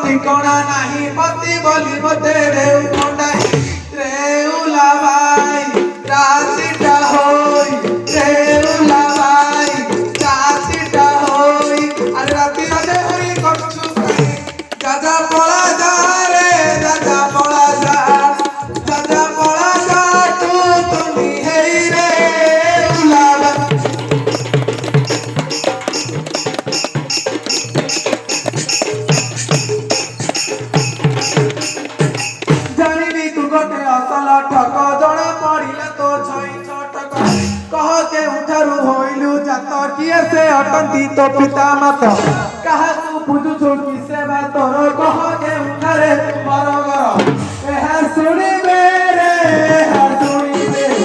ठिकाना नहीं पति बोली मते रेउ कोंडाई रेउला भाई रातिटा होई रेउला भाई रातिटा होई अरे राति राते हरी कछु कहीं जाजा पड़ा जा रे जाजा पड़ा जा तू तुनी हेई रेउला किए से अटंती तो पिता मत कहा तू बुझुछु किसे बा तोर कह के उठारे बरगर एहा सुनी मेरे एहा सुनी मेरे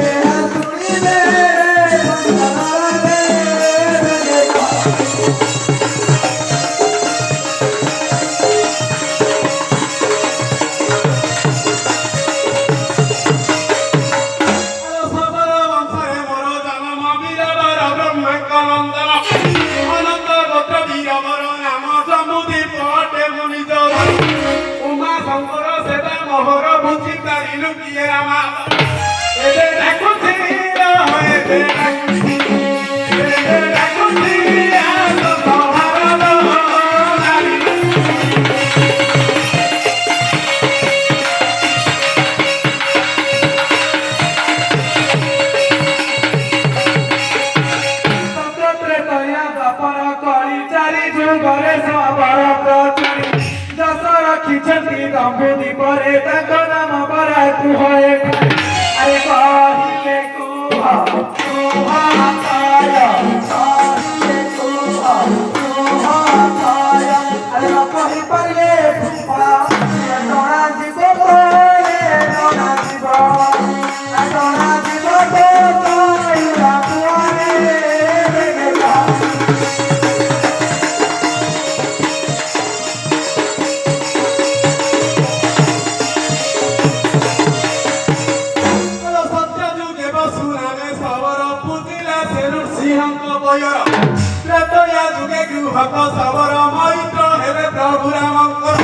एहा सुनी मेरे बंदना रे दंबुदी परे तको नाम परा तू होए अरे कहिले कुहा काया कहिले कुहा काया कही पारे टणा जीव टणा जीव टणा जीव सबर मैत्र हेरे प्रभु रामंकर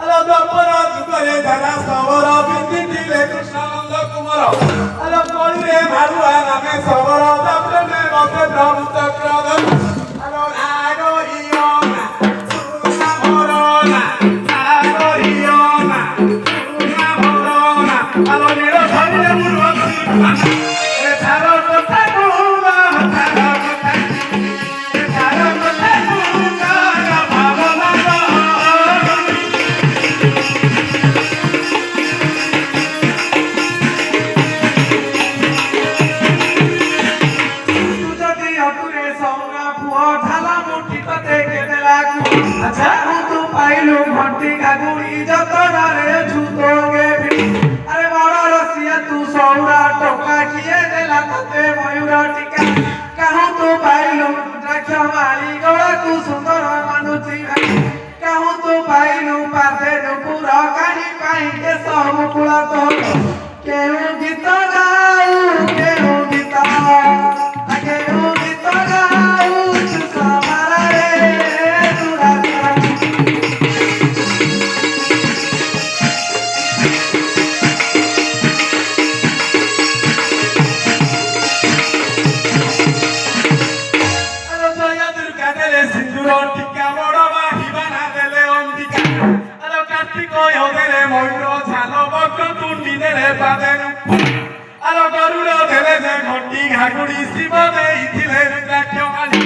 अलो द्वापर जुगरे धरा सबर बिंदिले कृष्णानंद कुमार अलो कलिरे भालुआ नामे सबर दप्तरे बसे प्रभु चक्रधर अलो नागरियना सुना भरना नागरियना सुना भरना अलो नीर धरिले मुर्वती ए थारो कथा कुला थारो कथा थारो कथा अच्छा तू पाइलू घंटी गागुड़ी जतनारे झूठोगे भी अरे बड़ा रसिया तू सौरा टोका किए देला तते मयूर टीका कहूँ तू पाइलू द्राक्ष माली गड़ा तू सुंदर मानुची कहूँ तू पाइलू पाते नुपुर कानी पाई के सब कुला तो केहू गीत गाऊ केहू गीत केहू गीत गाऊ समारा रे तुरा घागुड़ी शिव देइथिले रुद्राक्ष माली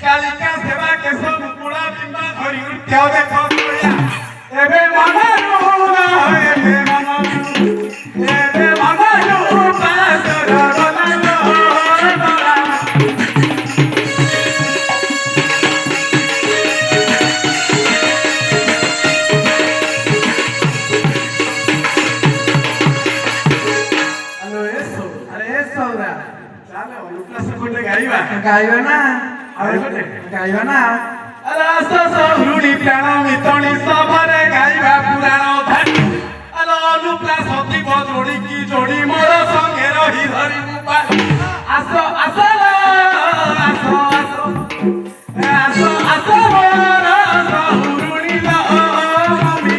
कालिका सेवा के सब पुड़ा बिंबा धरि नृत्य देखो तोया एबे मनरू एबे मनरू एबे मनरू पासर बनालो गाइबा ना रास सहुड़ी प्राण मितणी सभरे गाइबा पुराण धानी अलो अनुप्ला सती जोड़ी की जोड़ी मोर संगे रही धरी मुपा आसो आसो आसो आसो आसो आसो मोर सहुड़ी लो मम्मी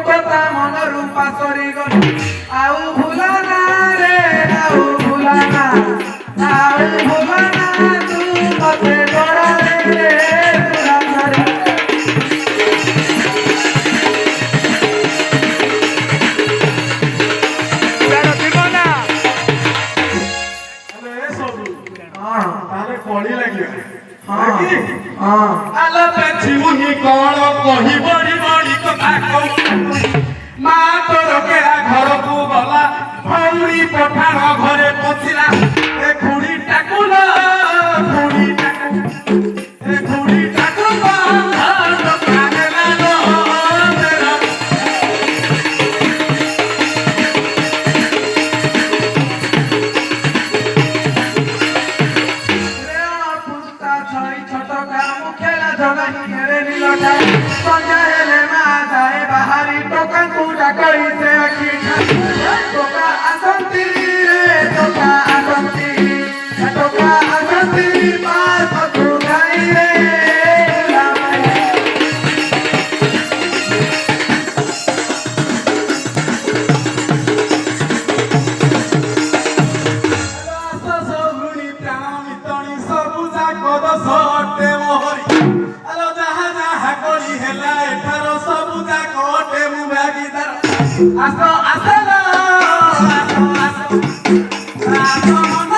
কথা মনরূপ পাশরি গল আউ ভুলানা রে আউ ভুলানা তু মতে বড় রে তুরা ধরে পুরানো জীবনা আলো এ সবু তাহলে কলি লাগিও আলো পেছি মুহি কোণ কহি বড়ি বড়ি কথা কও মা তোর কেরা ঘরকু গলা ভৌরি পঠাণ ঘরে পছিলা এ খুড়ি টাকুল খুড়ি টাকু এ খুড়ি টাকু বন্ধ কানে লালো তেরা পুস্তা ছড়ি ছোট কাম খেলা জগাহি হেরে নীলটা সঞ্জয়েলে মা যায় বাহারি টোকা কুড়া কইছে আখি টোকা আসন্তি রে টোকা আসন্তি পাস তু গাই রে Aso, aso, aso, aso, aso, aso,